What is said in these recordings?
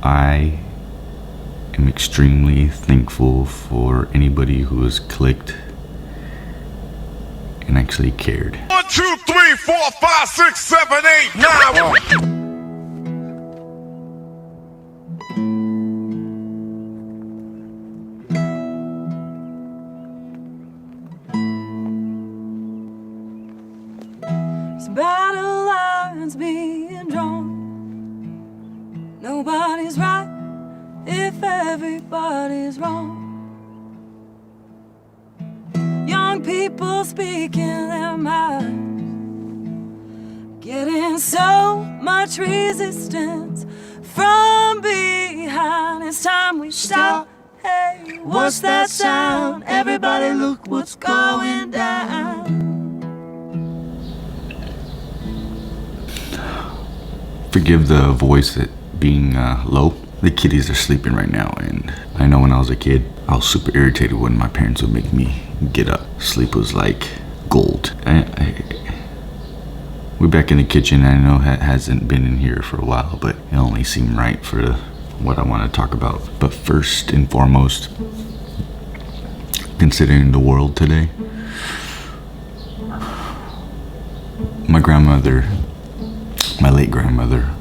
I am extremely thankful for anybody who has clicked and actually cared. 1, 2, 3, 4, 5, 6, 7, 8, 9. Battle lines being drawn. Nobody's right if everybody's wrong. Young people speaking their minds, getting so much resistance from behind. It's time we stop. Hey, what's that sound? Everybody look what's going down. Forgive the voice at being low. The kiddies are sleeping right now, and I know when I was a kid, I was super irritated when my parents would make me get up. Sleep was like gold. We're back in the kitchen. I know it hasn't been in here for a while, but it only seemed right for what I want to talk about. But first and foremost, considering the world today, my grandmother, my late grandmother,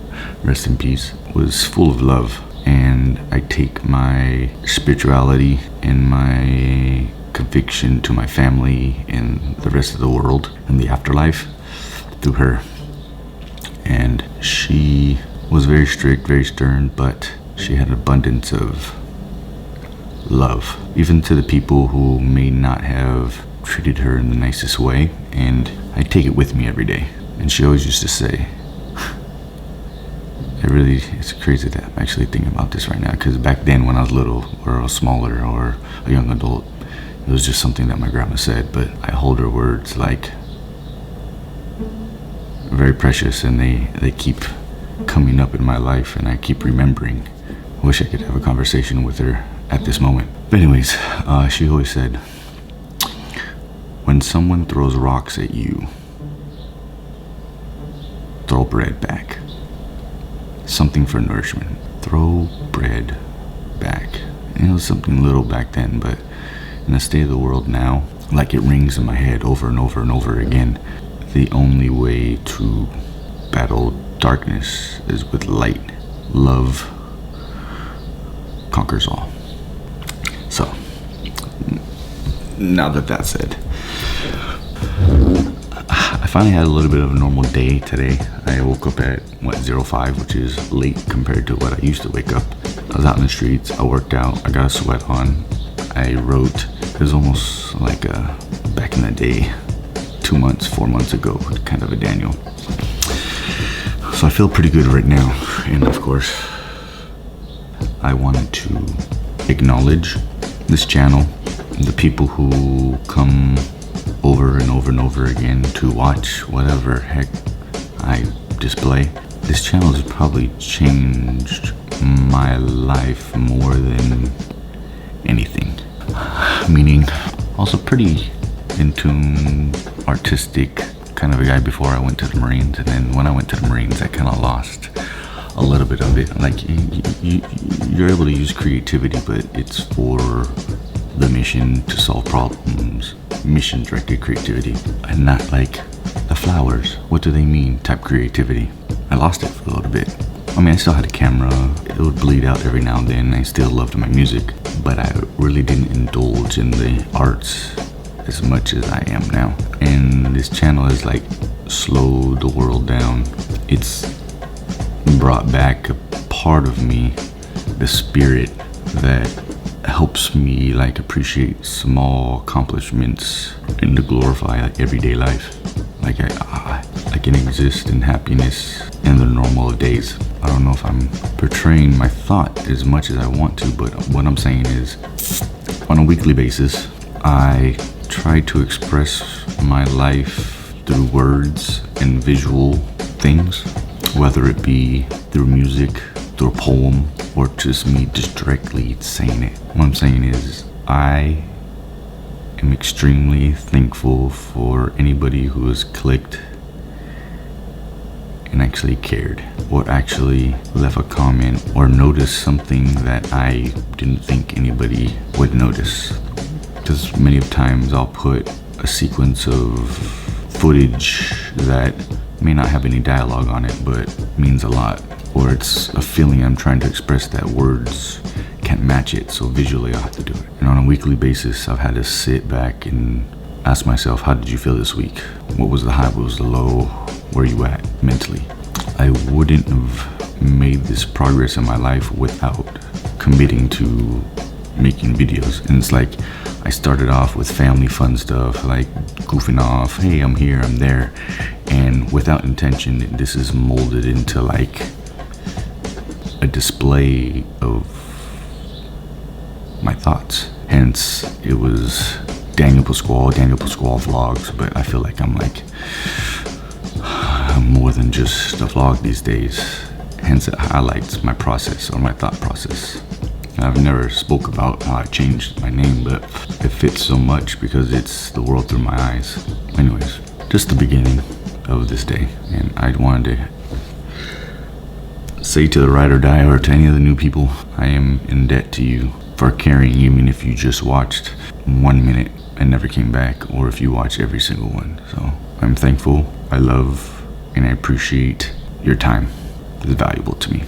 rest in peace, was full of love. And I take my spirituality and my conviction to my family and the rest of the world and the afterlife through her. And she was very strict, very stern, but she had an abundance of love, even to the people who may not have treated her in the nicest way. And I take it with me every day. And she always used to say, it's crazy that I'm actually thinking about this right now, because back then when I was little or I was smaller or a young adult, it was just something that my grandma said, but I hold her words like very precious, and they keep coming up in my life, and I keep remembering. I wish I could have a conversation with her at this moment. But anyways, she always said, when someone throws rocks at you, throw bread back. Something for nourishment. Throw bread back. And it was something little back then, but in the state of the world now, like it rings in my head over and over and over again. The only way to battle darkness is with light. Love conquers all. So, now that that's said, I finally had a little bit of a normal day today. I woke up at 05, which is late compared to what I used to wake up. I was out in the streets, I worked out, I got a sweat on, I wrote. It was almost like back in the day, 4 months ago, kind of a Daniel. So I feel pretty good right now. And of course, I wanted to acknowledge this channel, the people who come over and over and over again to watch whatever heck I display. This channel has probably changed my life more than anything. Meaning, also pretty in tune, artistic kind of a guy before I went to the Marines, and then when I went to the Marines, I kind of lost a little bit of it. Like you're able to use creativity, but it's for the mission to solve problems, mission directed creativity, and not like the flowers, what do they mean type creativity. I lost it for a little bit. I mean, I still had a camera, it would bleed out every now and then. I still loved my music, but I really didn't indulge in the arts as much as I am now. And this channel has like slowed the world down. It's brought back a part of me, the spirit that helps me like appreciate small accomplishments and to glorify like everyday life. Like I can exist in happiness in the normal days. I don't know if I'm portraying my thought as much as I want to, but what I'm saying is, on a weekly basis, I try to express my life through words and visual things, whether it be through music, through a poem, or just me just directly saying it. What I'm saying is, I am extremely thankful for anybody who has clicked and actually cared, or actually left a comment or noticed something that I didn't think anybody would notice. Because many of times I'll put a sequence of footage that may not have any dialogue on it but means a lot, or it's a feeling I'm trying to express that words can't match it, so visually I'll have to do it. And on a weekly basis I've had to sit back and ask myself, how did you feel this week? What was the high, what was the low? Where are you at mentally? I wouldn't have made this progress in my life without committing to making videos. And it's like I started off with family fun stuff, like goofing off, hey, I'm here, I'm there, and without intention this is molded into like a display of my thoughts. Hence it was Daniel Pasquale vlogs, but I feel like I'm more than just a vlog these days. Hence it highlights my process or my thought process. I've never spoke about how I changed my name, but it fits so much because it's the world through my eyes. Anyways, just the beginning of this day, and I wanted to say to the ride or die, or to any of the new people, I am in debt to you for caring, even if you just watched 1 minute and never came back, or if you watched every single one. So I'm thankful, I love, and I appreciate your time. It's valuable to me.